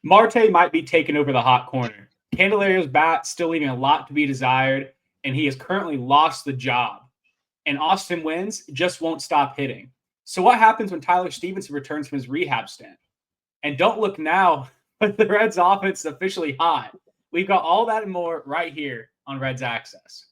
Marte might be taking over the hot corner. Candelario's bat still leaving a lot to be desired, and he has currently lost the job. And Austin Wynns just won't stop hitting. So what happens when Tyler Stephenson returns from his rehab stint? And don't look now, but the Reds offense is officially hot. We've got all that and more right here on Reds Access.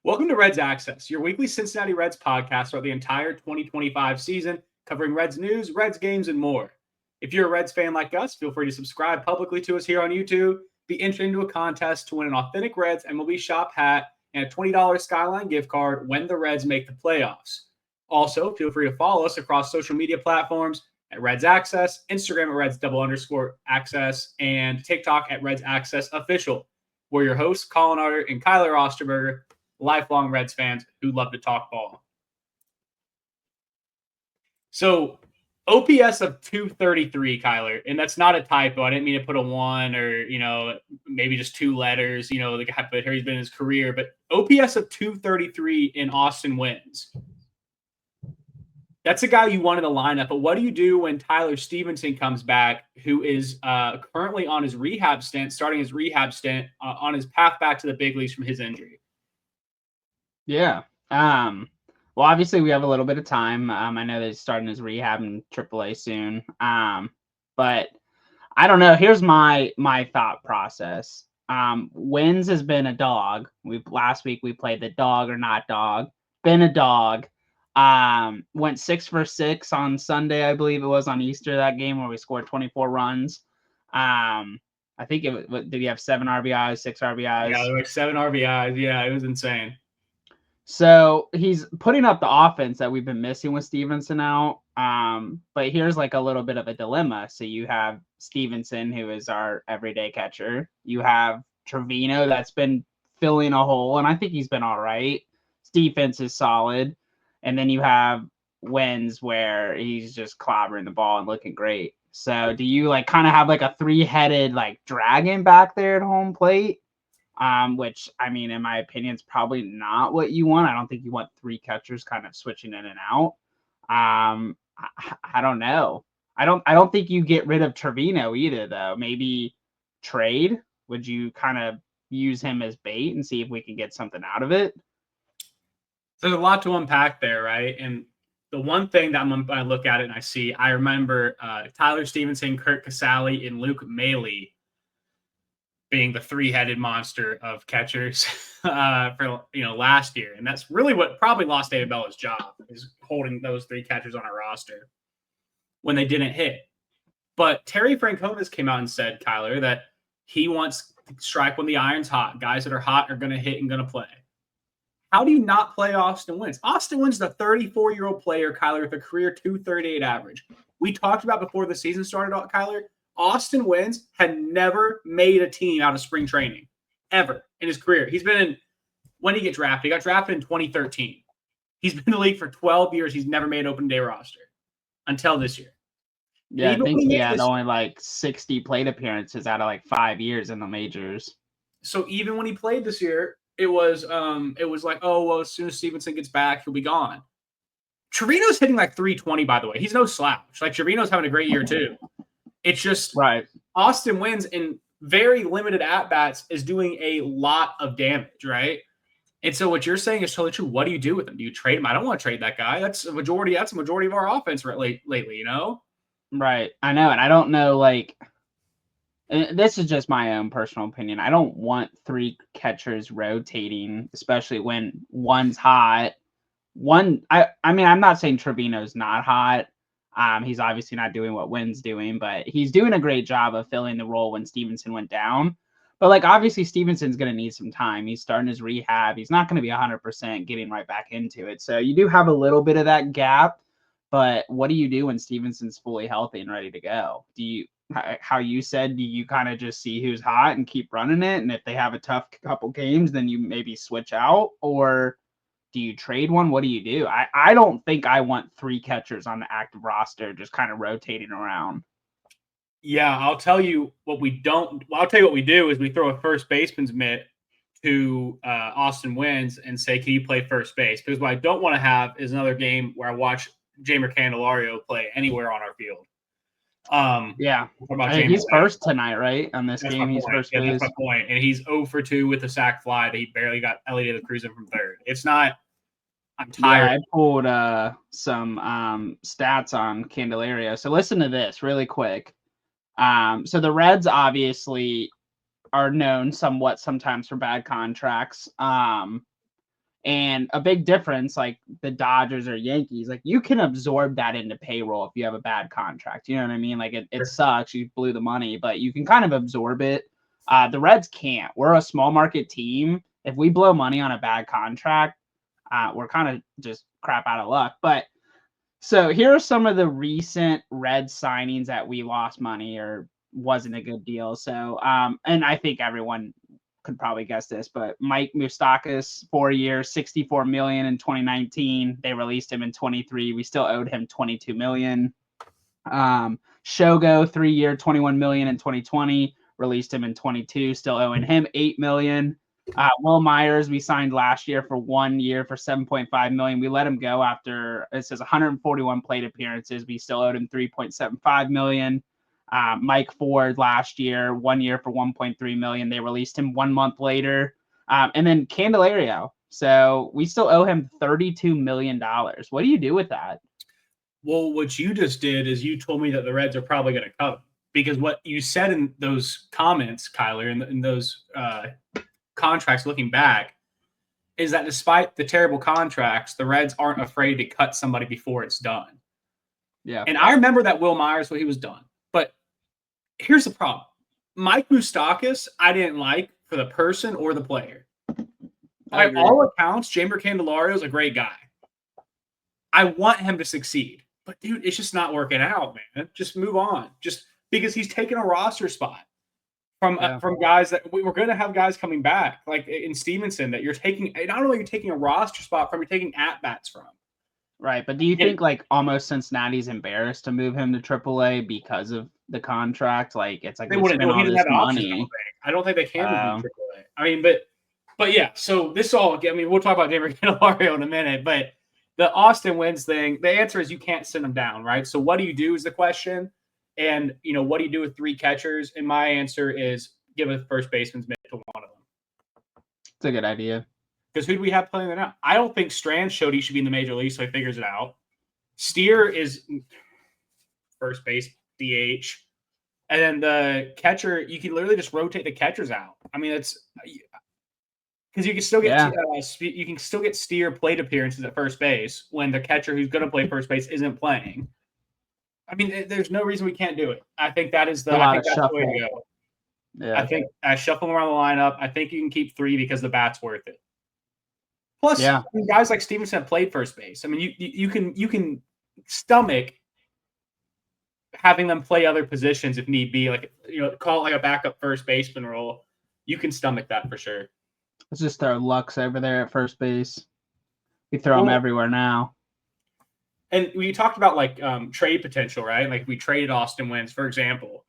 Welcome to Reds Access, your weekly Cincinnati Reds podcast throughout the entire 2025 season, covering Reds news, Reds games, and more. If you're a Reds fan like us, feel free to subscribe publicly to us here on YouTube, be entered into a contest to win an authentic Reds MLB shop hat and a $20 Skyline gift card when the Reds make the playoffs. Also, feel free to follow us across social media platforms at Reds Access, Instagram at Reds_Access, and TikTok at Reds Access Official. We're your hosts, Collin and Kyler Osterberger, lifelong Reds fans who love to talk ball. So OPS of 233, Kyler, and that's not a typo. I didn't mean to put a 1 or, maybe just 2 letters, the guy, but here he's been in his career. But OPS of 233 in Austin Wynns. That's a guy you want in the lineup. But what do you do when Tyler Stephenson comes back, who is currently on his rehab stint, starting his rehab stint on his path back to the big leagues from his injury? Yeah. Well, obviously we have a little bit of time. I know that he's starting his rehab in AAA soon. But I don't know. Here's my thought process. Wynns has been a dog. Last week we played the dog or not dog. Been a dog. Went 6 for 6 on Sunday, I believe it was on Easter, that game where we scored 24 runs. I think did he have 7 RBIs, 6 RBIs? Yeah, there were 7 RBIs. Yeah, it was insane. So he's putting up the offense that we've been missing with Stephenson out. But here's like a little bit of a dilemma. So you have Stephenson, who is our everyday catcher. You have Trevino that's been filling a hole, and I think he's been all right. Defense is solid. And then you have Wynns where he's just clobbering the ball and looking great. So do you like kind of have like a 3-headed like dragon back there at home plate? Which, I mean, in my opinion, is probably not what you want. I don't think you want 3 catchers kind of switching in and out. I don't know. I don't think you get rid of Trevino either, though. Maybe trade. Would you kind of use him as bait and see if we can get something out of it? There's a lot to unpack there, right? And the one thing that I look at it and I remember Tyler Stephenson, Kurt Casale, and Luke Miley being the 3-headed monster of catchers for last year, and that's really what probably lost David Bella's job, is holding those 3 catchers on our roster when they didn't hit. But Terry Franconas came out and said, Kyler, that he wants to strike when the iron's hot. Guys that are hot are going to hit and going to play. How do you not play Austin Wynns? Austin Wynns is a 34-year-old player, Kyler, with a career 238 average. We talked about before the season started, Kyler, Austin Wynns had never made a team out of spring training, ever, in his career. He's been in – when did he get drafted? He got drafted in 2013. He's been in the league for 12 years. He's never made an open day roster until this year. Yeah, I think he had only like 60 plate appearances out of like 5 years in the majors. So even when he played this year, it was like, oh, well, as soon as Stephenson gets back, he'll be gone. Trevino's hitting like 320, by the way. He's no slouch. Like, Trevino's having a great year, too. It's just right. Austin Wynns in very limited at-bats is doing a lot of damage, right? And so what you're saying is totally true. What do you do with him? Do you trade him? I don't want to trade that guy. That's a majority of our offense lately, Right. I know. And I don't know, like, this is just my own personal opinion. I don't want 3 catchers rotating, especially when one's hot. I mean, I'm not saying Trevino's not hot. He's obviously not doing what Wynn's doing, but he's doing a great job of filling the role when Stephenson went down. But, like, obviously Stephenson's going to need some time. He's starting his rehab. He's not going to be 100% getting right back into it. So you do have a little bit of that gap. But what do you do when Stephenson's fully healthy and ready to go? Do you, how you said, do you kind of just see who's hot and keep running it? And if they have a tough couple games, then you maybe switch out? Or do you trade one? What do you do? I don't think I want 3 catchers on the active roster just kind of rotating around. Yeah, I'll tell you what we don't. Well, I'll tell you what we do is we throw a first baseman's mitt to Austin Wynns and say, "Can you play first base?" Because what I don't want to have is another game where I watch Jeimer Candelario play anywhere on our field. Yeah, What about I mean, Jeimer? he's first tonight, right? On this That's my game, he's point. first Yeah, that's base. my point. And he's 0 for 2 with a sac fly that he barely got Elliott the Cruz in from third. It's not. I'm Yeah, tired. I pulled some stats on Candelario. So listen to this really quick. So the Reds obviously are known somewhat sometimes for bad contracts. And a big difference, like the Dodgers or Yankees, like you can absorb that into payroll if you have a bad contract. You know what I mean? Like it sucks. You blew the money, but you can kind of absorb it. The Reds can't. We're a small market team. If we blow money on a bad contract, we're kind of just crap out of luck. But so here are some of the recent Red signings that we lost money or wasn't a good deal. So, and I think everyone could probably guess this, but Mike Moustakas, 4 years, $64 million in 2019. They released him in 23. We still owed him $22 million. Shogo, 3 year, $21 million in 2020. Released him in 22. Still owing him $8 million. Will Myers, we signed last year for 1 year for $7.5 million. We let him go after it says 141 plate appearances. We still owed him $3.75 million. Mike Ford last year, 1 year for $1.3 million. They released him 1 month later. And then Candelario. So we still owe him $32 million. What do you do with that? Well, what you just did is you told me that the Reds are probably going to cover, because what you said in those comments, Kyler, in those contracts looking back, is that despite the terrible contracts, the Reds aren't afraid to cut somebody before it's done. Yeah. And I remember that Will Myers when he was done. But here's the problem. Mike Moustakas, I didn't like for the person or the player. By all accounts, Jeimer Candelario is a great guy. I want him to succeed. But, dude, it's just not working out, man. Just move on. Just because he's taking a roster spot from guys that we're going to have guys coming back, like in Stephenson, that you're taking. Not only are you taking a roster spot from, you're taking at-bats from. Right, but do you think like almost Cincinnati's embarrassed to move him to AAA because of the contract? Like it's like They we wouldn't. spent He all doesn't this have options. money. I don't think they can move him to AAA. I mean, but yeah. So this all. I mean, we'll talk about Jeimer Candelario in a minute, but the Austin Wynns thing. The answer is you can't send them down, right? So what do you do is the question, and what do you do with 3 catchers? And my answer is give a first baseman's mitt to one of them. It's a good idea. Because who do we have playing there now? I don't think Strand showed he should be in the major league, so he figures it out. Steer is first base, DH. And then the catcher, you can literally just rotate the catchers out. I mean, it's because you can still get Steer plate appearances at first base when the catcher who's going to play first base isn't playing. I mean, there's no reason we can't do it. I think that's the way to go. Yeah. I think shuffle around the lineup. I think you can keep 3 because the bat's worth it. Plus, I mean, guys like Stephenson have played first base. I mean, you can stomach having them play other positions if need be, like call it like a backup first baseman role. You can stomach that for sure. Let's just throw Lux over there at first base. We throw him everywhere now. And we talked about like trade potential, right? Like we traded Austin Wynns, for example.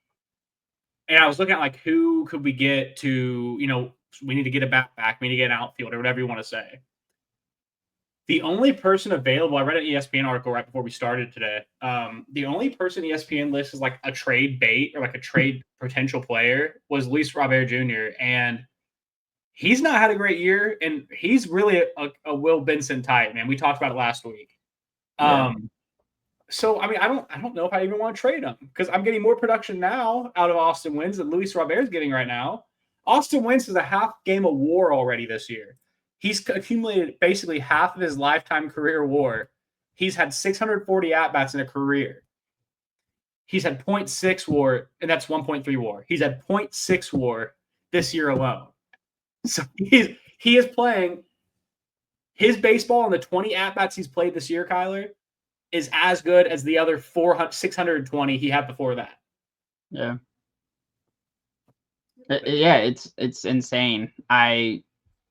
And I was looking at like who could we get to, we need to get a bat back, we need to get an outfielder, whatever you want to say. The only person available, I read an ESPN article right before we started today. The only person ESPN lists as like a trade bait or like a trade potential player was Luis Robert Jr. And he's not had a great year, and he's really a Will Benson type, man. We talked about it last week. So I mean, I don't know if I even want to trade him because I'm getting more production now out of Austin Wynns than Luis Robert is getting right now. Austin Wynns is a half game of WAR already this year. He's accumulated basically half of his lifetime career WAR. He's had 640 at-bats in a career. He's had 0.6 WAR, and that's 1.3 WAR. He's had 0.6 WAR this year alone. So he is playing his baseball, and the 20 at-bats he's played this year, Kyler, is as good as the other 620 he had before that. Yeah. Yeah, it's insane.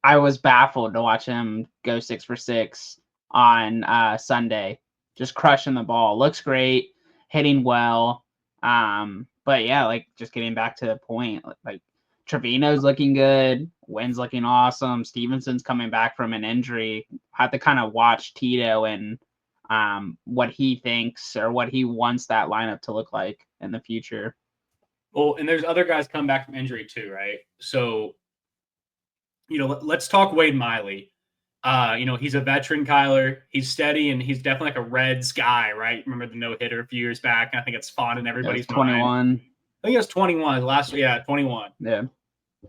I was baffled to watch him go 6 for 6 on Sunday, just crushing the ball. Looks great, hitting well. But yeah, like just getting back to the point, like Trevino's looking good, Wynn's looking awesome, Stephenson's coming back from an injury. I have to kind of watch Tito and what he thinks or what he wants that lineup to look like in the future. Well, and there's other guys come back from injury too, right? So, let's talk Wade Miley. He's a veteran, Kyler. He's steady, and he's definitely like a Reds guy, right? Remember the no-hitter a few years back? I think it's fond in everybody's mind. 21. I think it was 21. Last year, 21. Yeah.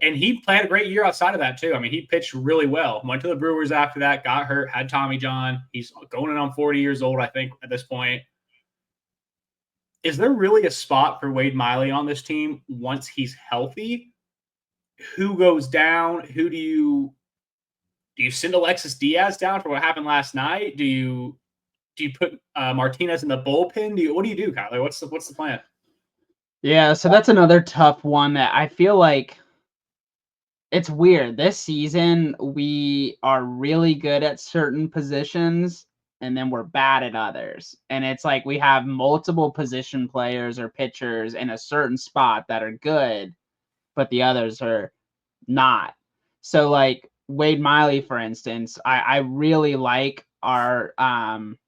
And he played a great year outside of that, too. I mean, he pitched really well. Went to the Brewers after that, got hurt, had Tommy John. He's going in on 40 years old, I think, at this point. Is there really a spot for Wade Miley on this team once he's healthy? Who goes down? Who do you send Alexis Diaz down for what happened last night? Do you put Martinez in the bullpen? What do you do, Kyler? What's the plan? Yeah, so that's another tough one that I feel like it's weird. This season, we are really good at certain positions and then we're bad at others. And it's like we have multiple position players or pitchers in a certain spot that are good, but the others are not. So like Wade Miley, for instance, I really like our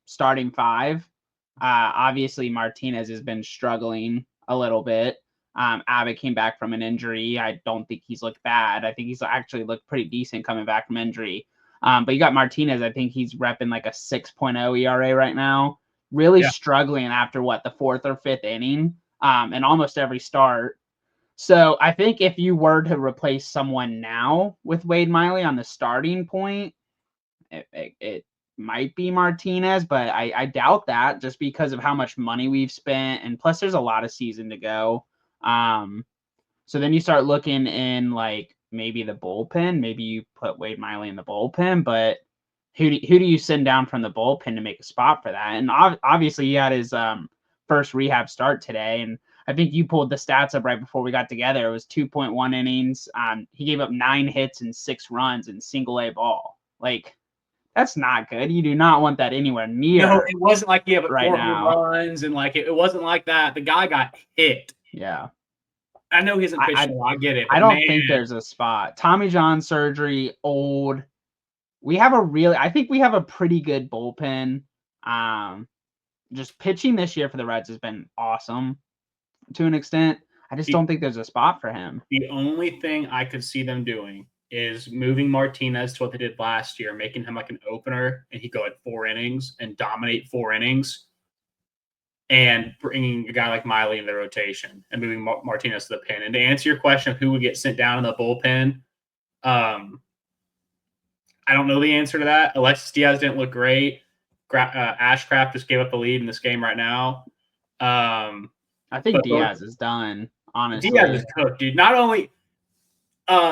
starting five. Obviously Martinez has been struggling a little bit. Abbott came back from an injury. I don't think he's looked bad. I think he's actually looked pretty decent coming back from injury. But you got Martinez. I think he's repping like a 6.0 ERA right now. Really struggling after the fourth or fifth inning, and almost every start. So I think if you were to replace someone now with Wade Miley on the starting point, it might be Martinez, but I doubt that just because of how much money we've spent. And plus there's a lot of season to go. So then you start looking in like maybe the bullpen. Maybe you put Wade Miley in the bullpen, but who do you send down from the bullpen to make a spot for that? And obviously he had his first rehab start today, and I think you pulled the stats up right before we got together. It was 2.1 innings. He gave up 9 hits and 6 runs in single A ball. Like, that's not good. You do not want that anywhere near. No, it wasn't like he had right 4 now. runs and like it wasn't like that. The guy got hit. Yeah. I know he hasn't pitched. I get it. I don't think there's a spot. Tommy John surgery, old. I think we have a pretty good bullpen. Just pitching this year for the Reds has been awesome to an extent. I just don't think there's a spot for him. The only thing I could see them doing is moving Martinez to what they did last year, making him like an opener, and he go at 4 innings and dominate 4 innings, and bringing a guy like Miley in the rotation and moving Martinez to the pen. And to answer your question of who would get sent down in the bullpen, I don't know the answer to that. Alexis Diaz didn't look great. Ashcraft just gave up the lead in this game right now. I think Diaz is done, honestly. Diaz is cooked, dude. Not only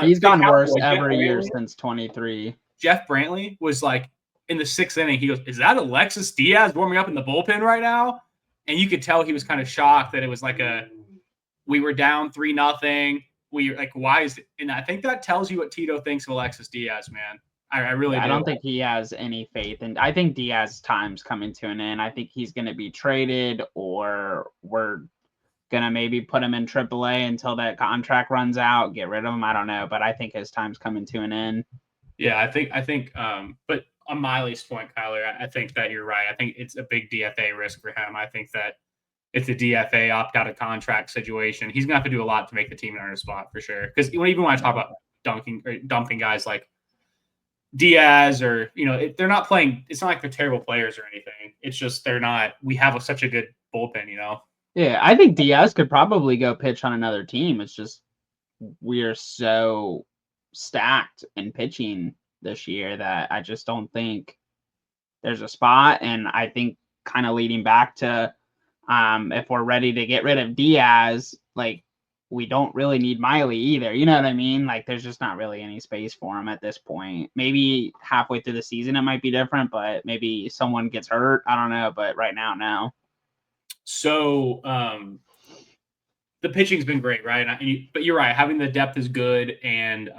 he's gotten worse every year since 23. Jeff Brantley was like in the 6th inning. He goes, "Is that Alexis Diaz warming up in the bullpen right now?" And you could tell he was kind of shocked that it was like we were down 3-0. We like, why is it? And I think that tells you what Tito thinks of Alexis Diaz, man. I really do. I don't think he has any faith. And I think Diaz's time's coming to an end. I think he's going to be traded, or we're going to maybe put him in AAA until that contract runs out, get rid of him. I don't know, but I think his time's coming to an end. Yeah, I think, but on Miley's point, Kyler, I think that you're right. I think it's a big DFA risk for him. I think that it's a DFA opt-out of contract situation. He's going to have to do a lot to make the team earn a spot for sure. Because even when I talk about dumping guys like Diaz or, they're not playing. It's not like they're terrible players or anything. It's just they're not. We have such a good bullpen, Yeah, I think Diaz could probably go pitch on another team. It's just we're so stacked in pitching this year that I just don't think there's a spot. And I think kind of leading back to if we're ready to get rid of Diaz, like we don't really need Miley either. You know what I mean? Like there's just not really any space for him at this point. Maybe halfway through the season it might be different, but maybe someone gets hurt. I don't know. But right now, no. So the pitching's been great, right? But you're right. Having the depth is good, and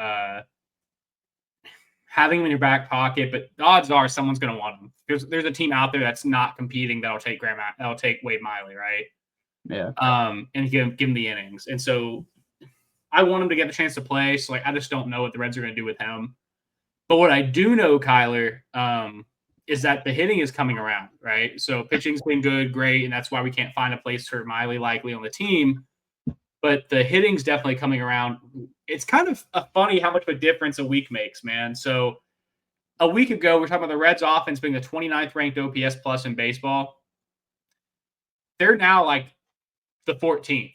having him in your back pocket. But the odds are someone's going to want him. There's a team out there that's not competing that'll take Wade Miley, right? Yeah. And give him the innings. And so I want him to get the chance to play. So I just don't know what the Reds are going to do with him. But what I do know, Kyler, is that the hitting is coming around, right? So pitching's been good, great, and that's why we can't find a place for Miley likely on the team. But the hitting's definitely coming around. It's kind of funny how much of a difference a week makes, man. So a week ago, we're talking about the Reds offense being the 29th ranked OPS plus in baseball. They're now like the 14th.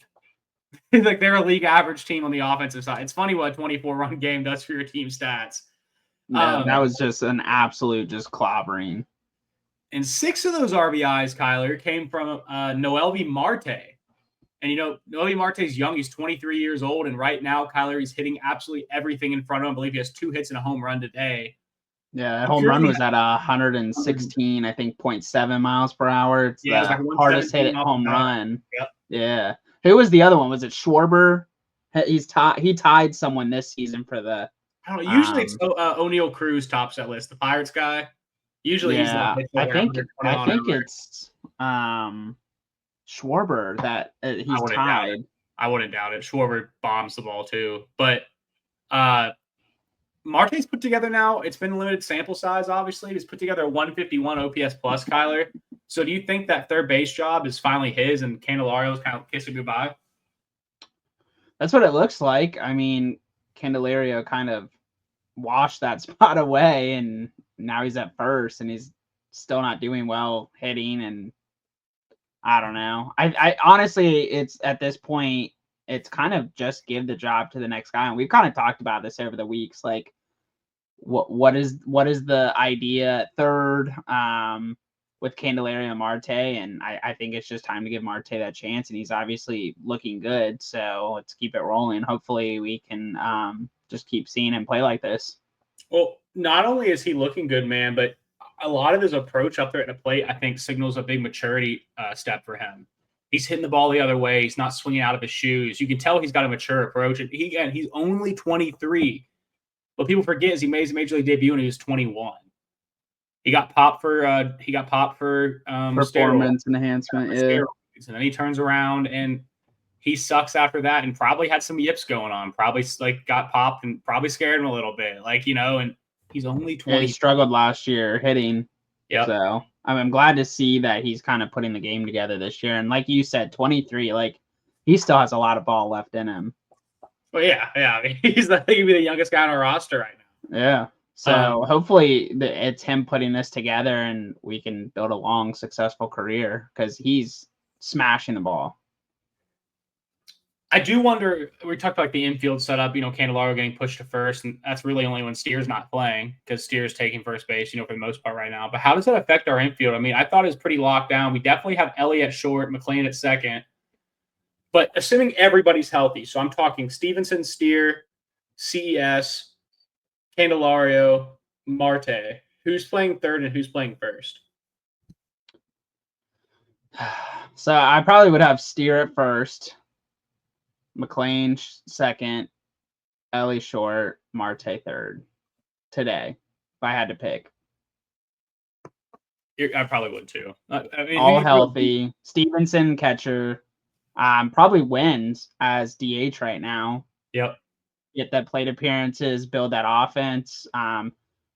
Like they're a league average team on the offensive side. It's funny what a 24-run game does for your team stats. No, that was just an absolute just clobbering. And 6 of those RBIs, Kyler, came from Noelvi Marte. And, Noelvi Marte's young. He's 23 years old. And right now, Kyler, he's hitting absolutely everything in front of him. I believe he has 2 hits and a home run today. Yeah, home run was at 116, I think, 0.7 miles per hour. It's the like hardest hit home run. Yep. Yeah. Who was the other one? Was it Schwarber? He tied someone this season for the. I don't know. Usually it's O'Neal Cruz tops that list, the Pirates guy. Usually he's I think it's Schwarber that he's tied. I wouldn't doubt it. Schwarber bombs the ball too, but Marte's put together now. It's been a limited sample size, obviously. He's put together a 151 OPS plus, Kyler. So do you think that third base job is finally his and Candelario's kind of kissing goodbye? That's what it looks like. I mean, Candelario kind of washed that spot away, and now he's at first, and he's still not doing well hitting. And I don't know. I honestly, it's at this point, it's kind of just give the job to the next guy. And we've kind of talked about this over the weeks. Like, what is the idea at third with Candelario and Marte? And I think it's just time to give Marte that chance. And he's obviously looking good. So let's keep it rolling. Hopefully we can just keep seeing him play like this. Well, not only is he looking good, man, but a lot of his approach up there at the plate, I think, signals a big maturity step for him. He's hitting the ball the other way. He's not swinging out of his shoes. You can tell he's got a mature approach. And he's only 23. What people forget is he made his major league debut when he was 21. He got popped for performance enhancement. Yeah. And then he turns around and he sucks after that, and probably had some yips going on. Probably got popped and probably scared him a little bit. And he's only 20. Yeah, he struggled last year hitting. Yeah. So I'm glad to see that he's kind of putting the game together this year. And like you said, 23, like he still has a lot of ball left in him. Well, yeah. I mean, he's going to be the youngest guy on our roster right now. Yeah. So hopefully it's him putting this together and we can build a long, successful career because he's smashing the ball. I do wonder, we talked about the infield setup, Candelario getting pushed to first, and that's really only when Steer's not playing because Steer's taking first base, for the most part right now. But how does that affect our infield? I mean, I thought it was pretty locked down. We definitely have Ellie at short, McLean at second. But assuming everybody's healthy, so I'm talking Stephenson, Steer, CES, Candelario, Marte. Who's playing third and who's playing first? So I probably would have Steer at first, McLean second, Ellie short, Marte third today, if I had to pick. I probably would too. I mean, all healthy. Stephenson catcher. Probably Wynns as DH right now. Yep. Get that plate appearances, build that offense.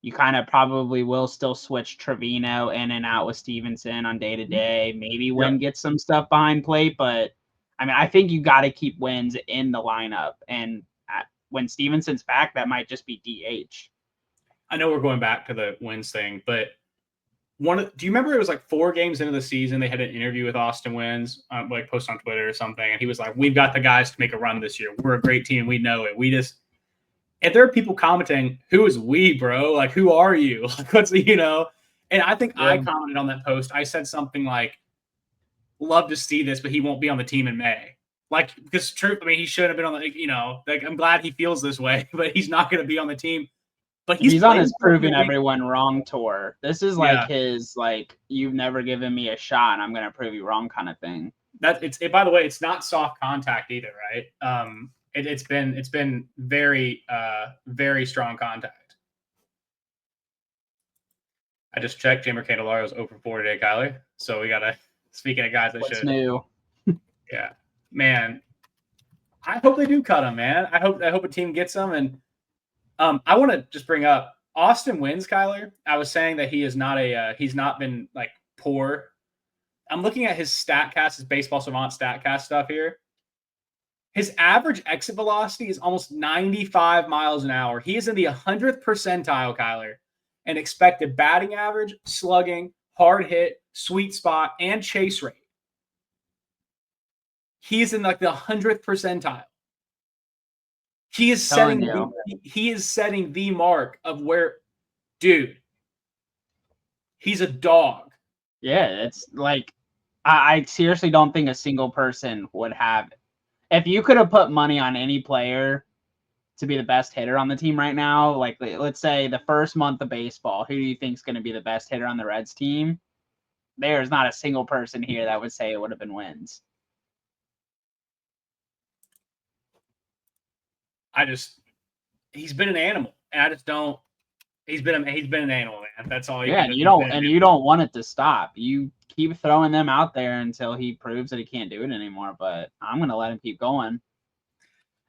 You kind of probably will still switch Trevino in and out with Stephenson on day to day. Maybe Wynn gets some stuff behind plate, but I mean, I think you got to keep Wynns in the lineup. And when Stephenson's back, that might just be DH. I know we're going back to the Wynns thing, but do you remember it was like 4 games into the season, they had an interview with Austin Wynns, like post on Twitter or something, and he was like, "We've got the guys to make a run this year. We're a great team. We know it. And there are people commenting, "Who is we, bro? Like, who are you? Like, what's And I think I commented on that post. I said something like, "Love to see this, but he won't be on the team in May." Like, because true, I mean, he should have been on like I'm glad he feels this way, but he's not going to be on the team. But he's on his proving everyone wrong tour. This is like his you've never given me a shot, and I'm going to prove you wrong kind of thing. By the way, it's not soft contact either, right? It's been very very strong contact. I just checked. Jeimer Candelario's 0 for 4 today, Kylie. So we gotta. Speaking of guys, What's new? Yeah, man. I hope they do cut him, man. I hope a team gets him. And I want to just bring up Austin Wynns, Kyler. I was saying that he is not he's not been like poor. I'm looking at his StatCast, his Baseball Savant StatCast stuff here. His average exit velocity is almost 95 miles an hour. He is in the 100th percentile, Kyler, and expected batting average, slugging, hard hit, sweet spot, and chase rate. He's in like the 100th percentile. He is setting the mark of where, dude, he's a dog. Yeah, it's like I seriously don't think a single person would have it. If you could have put money on any player to be the best hitter on the team right now, like let's say the first month of baseball, who do you think is going to be the best hitter on the Reds team? There's not a single person here that would say it would have been Wynns. He's been an animal, and I just don't. He's been an animal, man. That's all. Yeah, you don't want it to stop. You keep throwing them out there until he proves that he can't do it anymore. But I'm gonna let him keep going.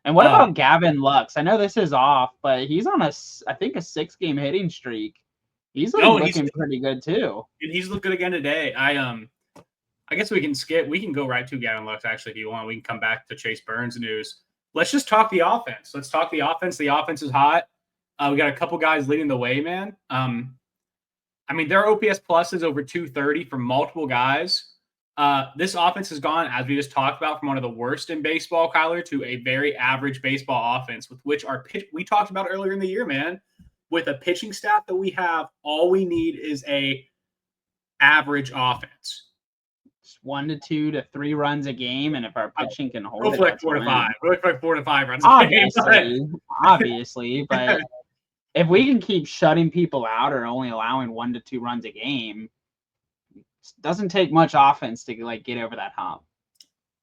And what about Gavin Lux? I know this is off, but he's on I think a 6-game hitting streak. He's looking pretty good too. And he's looked good again today. I guess we can skip. We can go right to Gavin Lux actually if you want. We can come back to Chase Burns news. Let's just talk the offense. Let's talk the offense. The offense is hot. We got a couple guys leading the way, man. I mean, their OPS plus is over 230 for multiple guys. This offense has gone, as we just talked about, from one of the worst in baseball, Kyler, to a very average baseball offense, with which we talked about earlier in the year, man. With a pitching staff that we have, all we need is a average offense. 1 to 2 to 3 runs a game, and if our pitching can hold it, like 4 to 5. Look like 4 to 5 runs obviously, a game. Obviously, but if we can keep shutting people out or only allowing 1 to 2 runs a game, it doesn't take much offense to like get over that hump.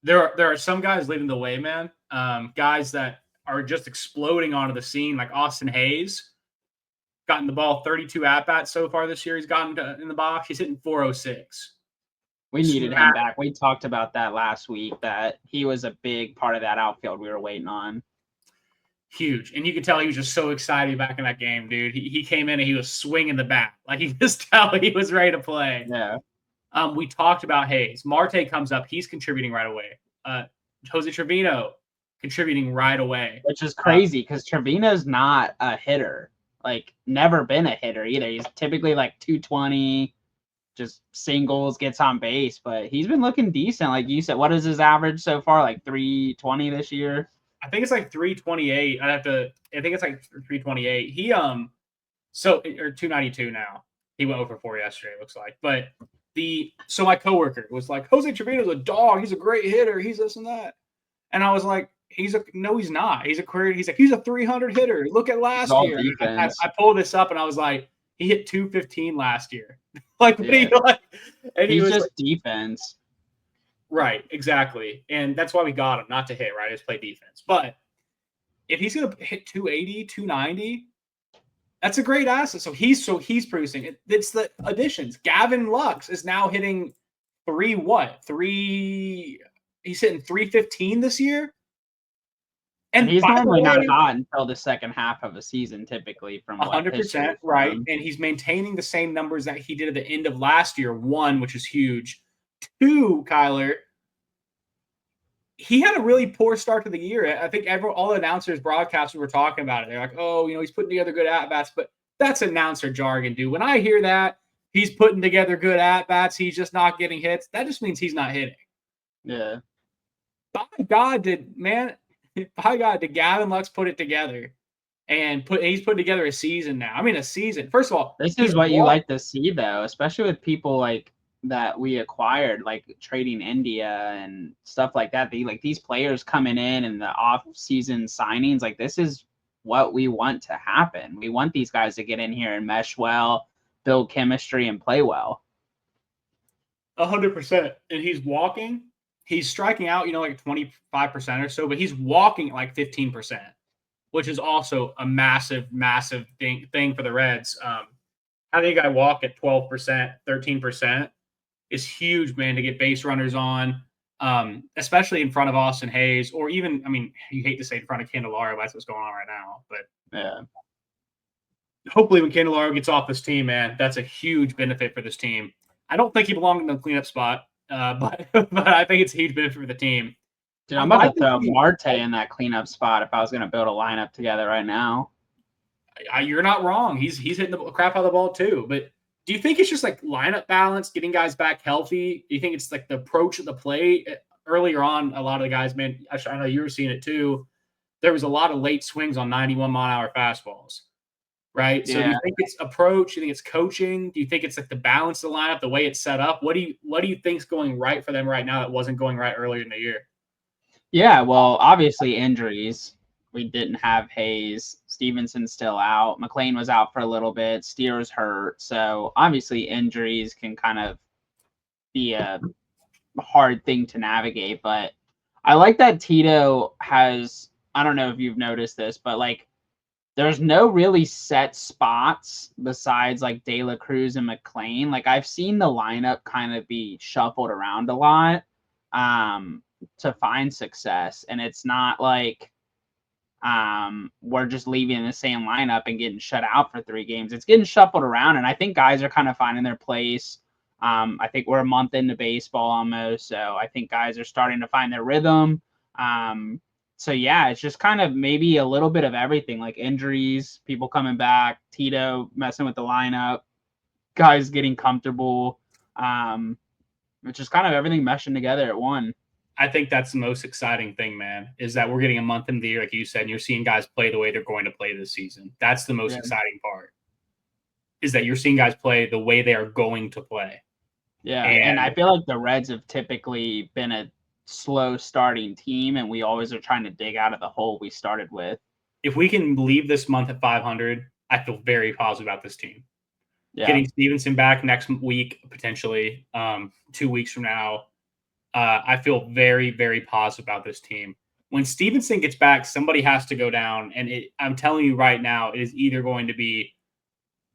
There are some guys leading the way, man. Guys that are just exploding onto the scene, like Austin Hayes. Gotten the ball 32 at-bats so far this year. He's gotten in the box. He's hitting 406. We needed him back. We talked about that last week, that he was a big part of that outfield we were waiting on. Huge. And you could tell he was just so excited back in that game, dude. He came in and he was swinging the bat. Like, you just tell he was ready to play. Yeah. We talked about Hayes. Marte comes up. He's contributing right away. Jose Trevino contributing right away. Which is crazy because Trevino's not a hitter. Like, never been a hitter either. He's typically like 220, just singles, gets on base, but he's been looking decent. Like you said, what is his average so far? Like 320 this year? I think it's like 328. I think it's like 328. He or 292 now. He went over 4 yesterday, it looks like. But so my coworker was like, Jose Trevino's a dog. He's a great hitter. He's this and that. And I was like, no, he's not. He's a 300 hitter. Look at last year. I pulled this up and I was like, he hit 215 last year. Like, what yeah. And he's just like, defense. Right, exactly. And that's why we got him, not to hit, right? Just play defense. But if he's going to hit 280, 290, that's a great asset. So he's producing. It's the additions. Gavin Lux is now hitting he's hitting 315 this year. And he's normally not hot until the second half of a season, typically, from 100%, right. And he's maintaining the same numbers that he did at the end of last year. 1, which is huge. 2, Kyler, he had a really poor start to the year. I think all the announcers, broadcasters were talking about it. They're like, oh, he's putting together good at-bats. But that's announcer jargon, dude. When I hear that, he's putting together good at-bats, he's just not getting hits, that just means he's not hitting. Yeah. By God, did Gavin Lux put it together, and he's putting together a season now. I mean, a season. First of all, this is what you like to see, though, especially with people like that we acquired, like trading India and stuff like that. These players coming in and the off-season signings, like this is what we want to happen. We want these guys to get in here and mesh well, build chemistry, and play well. 100%. And he's striking out, like 25% or so, but he's walking like 15%, which is also a massive, massive thing for the Reds. Having a guy walk at 12%, 13% is huge, man, to get base runners on. especially in front of Austin Hayes, or even, I mean, you hate to say in front of Candelario, that's what's going on right now. But Yeah. hopefully when Candelario gets off this team, man, that's a huge benefit for this team. I don't think he belongs in the cleanup spot, but I think it's a huge benefit for the team. Dude, I'm about to throw Marte in that cleanup spot if I was going to build a lineup together right now. You're not wrong. He's hitting the crap out of the ball too. But do you think it's just like lineup balance, getting guys back healthy? Do you think it's like the approach of the play earlier on? A lot of the guys, man, I know you were seeing it too. There was a lot of late swings on 91-mile-an-hour fastballs, right? Yeah. So do you think it's approach? Do you think it's coaching? Do you think it's like the balance of the lineup, the way it's set up? What do you think's going right for them right now that wasn't going right earlier in the year? Yeah, well, obviously injuries. We didn't have Hayes. Stevenson's still out. McLean was out for a little bit. Steer's hurt. So obviously injuries can kind of be a hard thing to navigate. But I like that Tito has, I don't know if you've noticed this, but like there's no really set spots besides like De La Cruz and McLean. Like I've seen the lineup kind of be shuffled around a lot to find success. And it's not like we're just leaving the same lineup and getting shut out for 3 games. It's getting shuffled around, and I think guys are kind of finding their place. I think we're a month into baseball almost, so I think guys are starting to find their rhythm. So yeah, it's just kind of maybe a little bit of everything, like injuries, people coming back, Tito messing with the lineup, guys getting comfortable. It's just kind of everything meshing together at one. I think that's the most exciting thing, man, is that we're getting a month into the year, like you said, and you're seeing guys play the way they're going to play this season. That's the most exciting part, is that you're seeing guys play the way they are going to play. Yeah, and I feel like the Reds have typically been a slow starting team, and we always are trying to dig out of the hole we started with. If we can leave this month at 500, I feel very positive about this team. Yeah. Getting Stephenson back next week, potentially 2 weeks from now, I feel very, very positive about this team. When Stephenson gets back, somebody has to go down, and I'm telling you right now, it is either going to be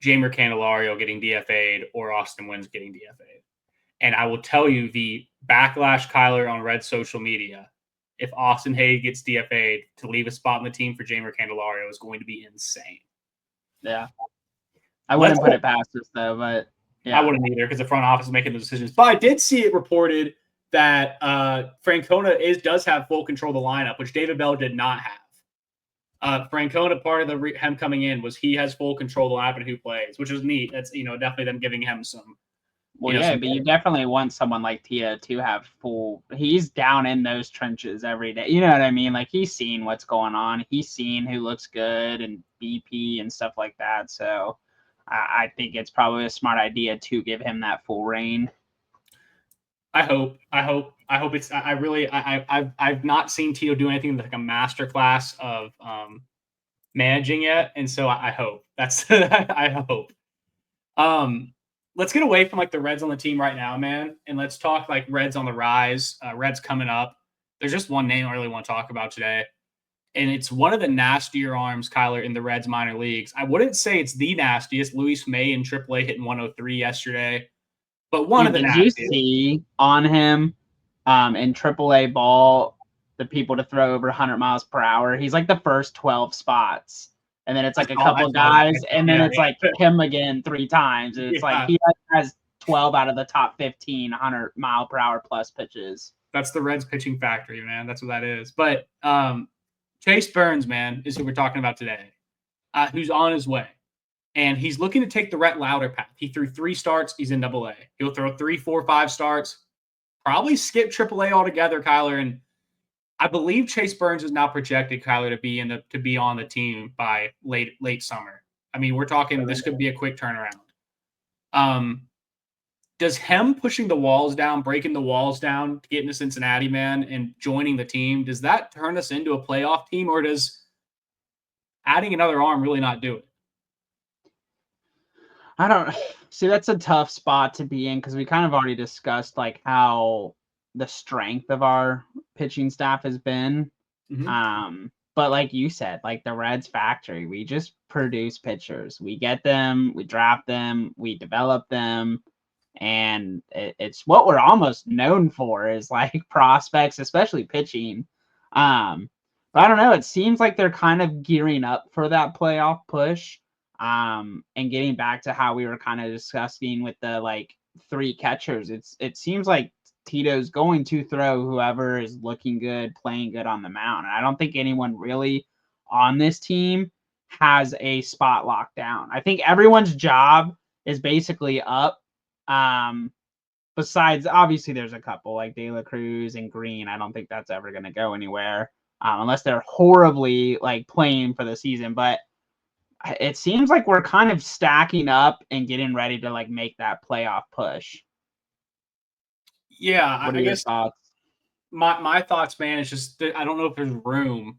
Jeimer Candelario getting DFA'd or Austin Wynns getting DFA'd. And I will tell you, the backlash, Kyler, on Red social media, if Austin Hayes gets DFA'd to leave a spot in the team for Jeimer Candelario is going to be insane. Yeah. I wouldn't put it past us, though, but yeah. I wouldn't either because the front office is making the decisions. But I did see it reported that Francona does have full control of the lineup, which David Bell did not have. Francona, part of him coming in was he has full control of the lineup and who plays, which is neat. That's definitely them giving him some. Well, yeah, but you definitely want someone like Tito to have full. He's down in those trenches every day. You know what I mean? Like he's seen what's going on. He's seen who looks good and BP and stuff like that. So I think it's probably a smart idea to give him that full reign. I hope it's. I've not seen Tito do anything like a masterclass of managing yet, and so I hope that's. I hope. Let's get away from like the Reds on the team right now, man, and let's talk like Reds on the rise. Reds coming up. There's just one name I really want to talk about today, and it's one of the nastier arms, Kyler, in the Reds minor leagues. I wouldn't say it's the nastiest. Luis May in AAA hitting 103 yesterday. But one of the nastiest. Did you see on him in AAA ball the people to throw over 100 miles per hour? He's like the first 12 spots. And then it's like a couple guys, and then it's like him again 3 times. And it's like he has 12 out of the top 15 100-mile-per-hour plus pitches. That's the Reds pitching factory, man. That's what that is. But Chase Burns, man, is who we're talking about today, who's on his way. And he's looking to take the Rhett Lauder path. He threw 3 starts. He's in AA. He'll throw 3, 4, 5 starts. Probably skip AAA altogether, Kyler. And I believe Chase Burns is now projected, Kyler, to be on the team by late summer. I mean, we're talking this could be a quick turnaround. Does him pushing the walls down, breaking the walls down, getting to Cincinnati, man, and joining the team, does that turn us into a playoff team, or does adding another arm really not do it? I don't see. That's a tough spot to be in because we kind of already discussed like how the strength of our pitching staff has been. Mm-hmm. But like you said, like the Reds factory, we just produce pitchers. We get them, we draft them, we develop them, And it's what we're almost known for is like prospects, especially pitching. But I don't know. It seems like they're kind of gearing up for that playoff push. And getting back to how we were kind of discussing with the like 3 catchers, it seems like Tito's going to throw whoever is looking good, playing good on the mound. And I don't think anyone really on this team has a spot locked down. I think everyone's job is basically up. Besides, obviously, there's a couple like De La Cruz and Green. I don't think that's ever going to go anywhere unless they're horribly like playing for the season. But it seems like we're kind of stacking up and getting ready to like make that playoff push. Yeah, What are I your guess thoughts? my thoughts, man, is just that I don't know if there's room.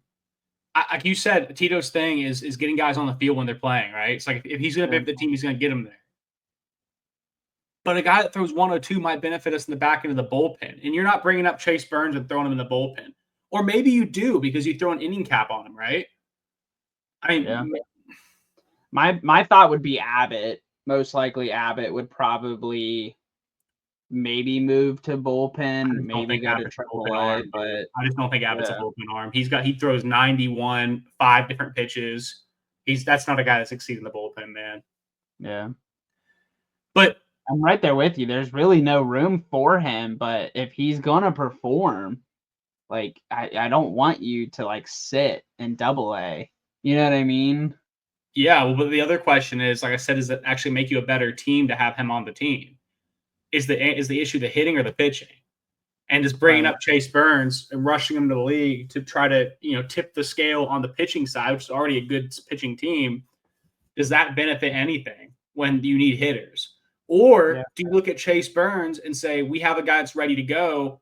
Like you said, Tito's thing is getting guys on the field when they're playing, right? It's like if he's going to be with the team, he's going to get them there. But a guy that throws 102 might benefit us in the back end of the bullpen. And you're not bringing up Chase Burns and throwing him in the bullpen. Or maybe you do because you throw an inning cap on him, right? I mean, my thought would be Abbott. Most likely Abbott would probably maybe move to bullpen, maybe go to AAA, but I just don't think Abbott's a bullpen arm. He throws 91, 5 different pitches. That's not a guy that succeeds in the bullpen, man. Yeah. But I'm right there with you. There's really no room for him, but if he's gonna perform, like I don't want you to like sit in AA. You know what I mean? yeah, well, but the other question is, like I said, does it actually make you a better team to have him on the team? Is the issue the hitting or the pitching? And just bringing up Chase Burns and rushing him to the league to try to, tip the scale on the pitching side, which is already a good pitching team, does that benefit anything when you need hitters? Or do you look at Chase Burns and say, we have a guy that's ready to go.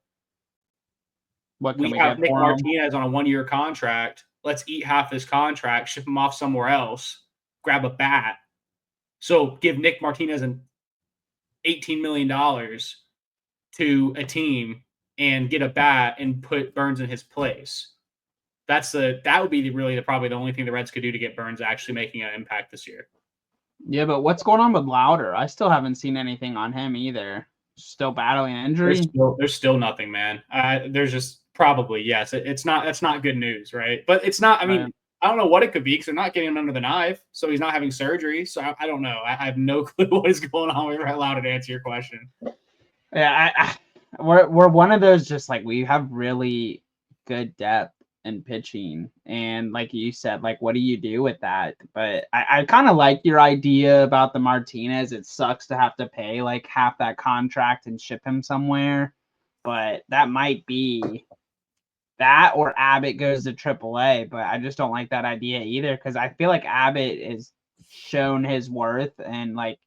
What can we have get Nick for Martinez on a 1-year contract. Let's eat half this contract, ship him off somewhere else, grab a bat. So give Nick Martinez an $18 million to a team and get a bat and put Burns in his place. That would be probably the only thing the Reds could do to get Burns actually making an impact this year. Yeah, but what's going on with Louder? I still haven't seen anything on him either. Still battling an injury? There's still nothing, man. There's just probably, yes. That's not good news, right? But it's not, I mean, I don't know what it could be because they're not getting him under the knife. So he's not having surgery. So I don't know. I have no clue what is going on with Louder to answer your question. Yeah, we're one of those just like we have really good depth in pitching, and like you said, like what do you do with that? But I kind of like your idea about the Martinez. It sucks to have to pay like half that contract and ship him somewhere, but that might be that or Abbott goes to AAA. But I just don't like that idea either because I feel like Abbott has shown his worth, and like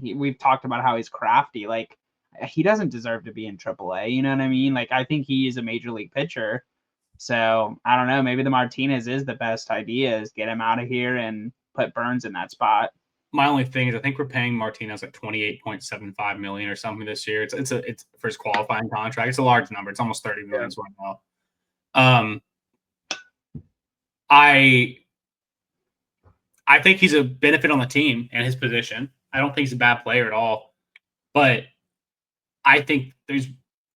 we've talked about how he's crafty, like. He doesn't deserve to be in AAA. You know what I mean? Like, I think he is a major league pitcher. So I don't know. Maybe the Martinez is the best idea is get him out of here and put Burns in that spot. My only thing is I think we're paying Martinez like $28.75 million or something this year. It's for his qualifying contract. It's a large number. It's almost $30 million right now. I think he's a benefit on the team and his position. I don't think he's a bad player at all. But I think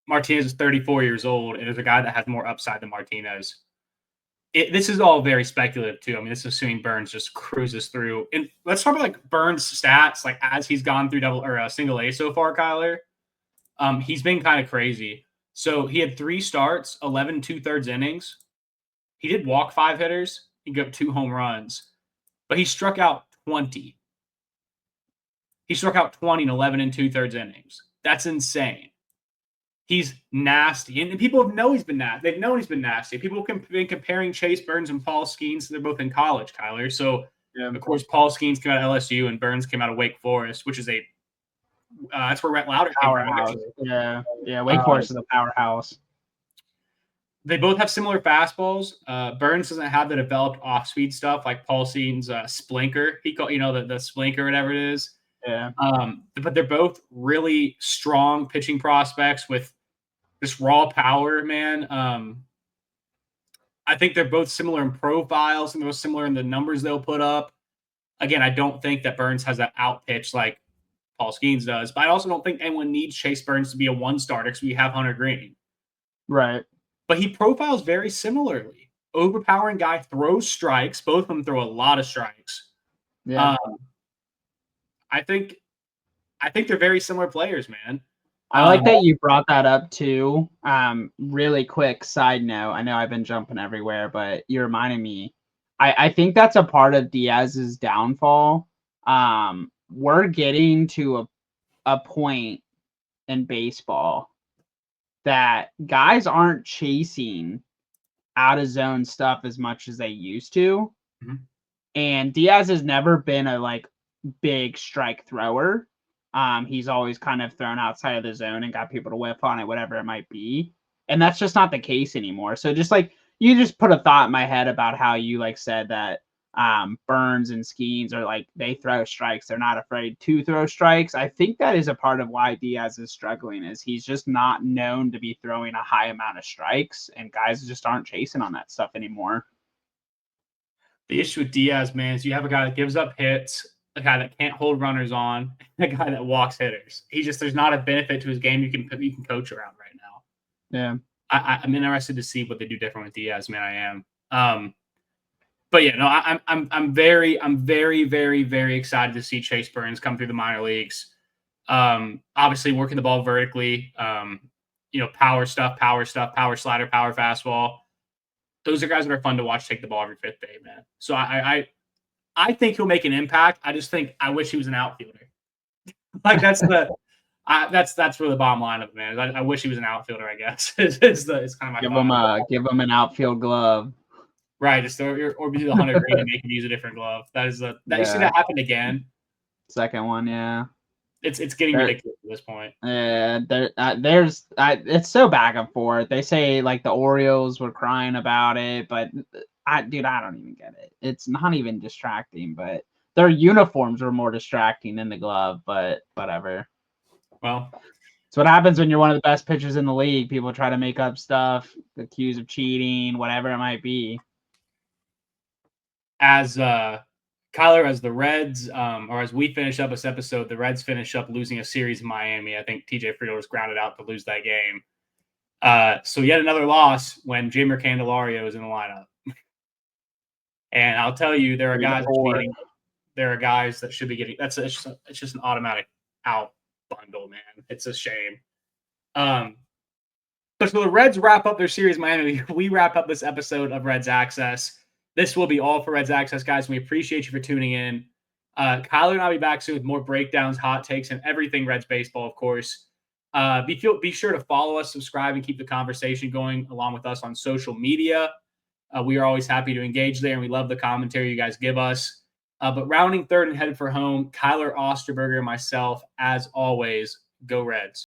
Martinez is 34 years old, and there's a guy that has more upside than Martinez. This is all very speculative, too. I mean, this is assuming Burns just cruises through. And let's talk about, like, Burns' stats, like, as he's gone through single A so far, Kyler. He's been kind of crazy. So he had 3 starts, 11 2/3 innings. He did walk 5 hitters. He gave up 2 home runs. But he struck out 20. He struck out 20 in 11 2/3 innings. That's insane. He's nasty. And people know he's been nasty. They've known he's been nasty. People have been comparing Chase Burns and Paul Skeens. They're both in college, Kyler. So, of course, Paul Skeens came out of LSU and Burns came out of Wake Forest, which is that's where Rhett Louder came from. Yeah. Wake Forest is a powerhouse. They both have similar fastballs. Burns doesn't have the developed off-speed stuff like Paul Skeens' splinker. He called, the splinker, whatever it is. Yeah. But they're both really strong pitching prospects with this raw power, man. I think they're both similar in profiles and they're similar in the numbers they'll put up. Again, I don't think that Burns has that out pitch like Paul Skeens does. But I also don't think anyone needs Chase Burns to be a one starter because we have Hunter Green. Right. But he profiles very similarly. Overpowering guy, throws strikes. Both of them throw a lot of strikes. Yeah. I think they're very similar players, man. I like that you brought that up too. Really quick side note. I know I've been jumping everywhere, but you reminded me. I think that's a part of Diaz's downfall. We're getting to a point in baseball that guys aren't chasing out of zone stuff as much as they used to. Mm-hmm. And Diaz has never been a like big strike thrower. He's always kind of thrown outside of the zone and got people to whiff on it, whatever it might be. And that's just not the case anymore. So just like you just put a thought in my head about how you like said that Burns and Skeens are like they throw strikes. They're not afraid to throw strikes. I think that is a part of why Diaz is struggling is he's just not known to be throwing a high amount of strikes and guys just aren't chasing on that stuff anymore. The issue with Diaz, man, is you have a guy that gives up hits, a guy that can't hold runners on, and a guy that walks hitters. There's not a benefit to his game you can coach around right now. Yeah. I'm interested to see what they do different with Diaz, man. I am. But yeah, no, I'm very, very, very excited to see Chase Burns come through the minor leagues. Obviously working the ball vertically, power stuff, power slider, power fastball. Those are guys that are fun to watch take the ball every fifth day, man. So I think he'll make an impact. I just think I wish he was an outfielder. Like that's really the bottom line of it, man. I wish he was an outfielder. I guess it's kind of my give him an outfield glove. Right, just or be the Hunter Green and make him use a different glove. You see that happen again. Second one, yeah. It's getting ridiculous at this point. Yeah, it's so back and forth. They say like the Orioles were crying about it, but I don't even get it. It's not even distracting, but their uniforms were more distracting than the glove, but whatever. Well, it's what happens when you're one of the best pitchers in the league. People try to make up stuff, accused of cheating, whatever it might be. As Kyler, as the Reds, or as we finish up this episode, the Reds finish up losing a series in Miami. I think TJ Friedl was grounded out to lose that game. So yet another loss when Jeimer Candelario is in the lineup. And I'll tell you, there are guys that should be getting. It's just an automatic out bundle, man. It's a shame. So the Reds wrap up their series in Miami. We wrap up this episode of Reds Access. This will be all for Reds Access, guys. We appreciate you for tuning in. Kyler and I will be back soon with more breakdowns, hot takes, and everything Reds baseball, of course. Be sure to follow us, subscribe, and keep the conversation going along with us on social media. We are always happy to engage there, and we love the commentary you guys give us. But rounding third and headed for home, Kyler, Osterberger, and myself, as always, go Reds.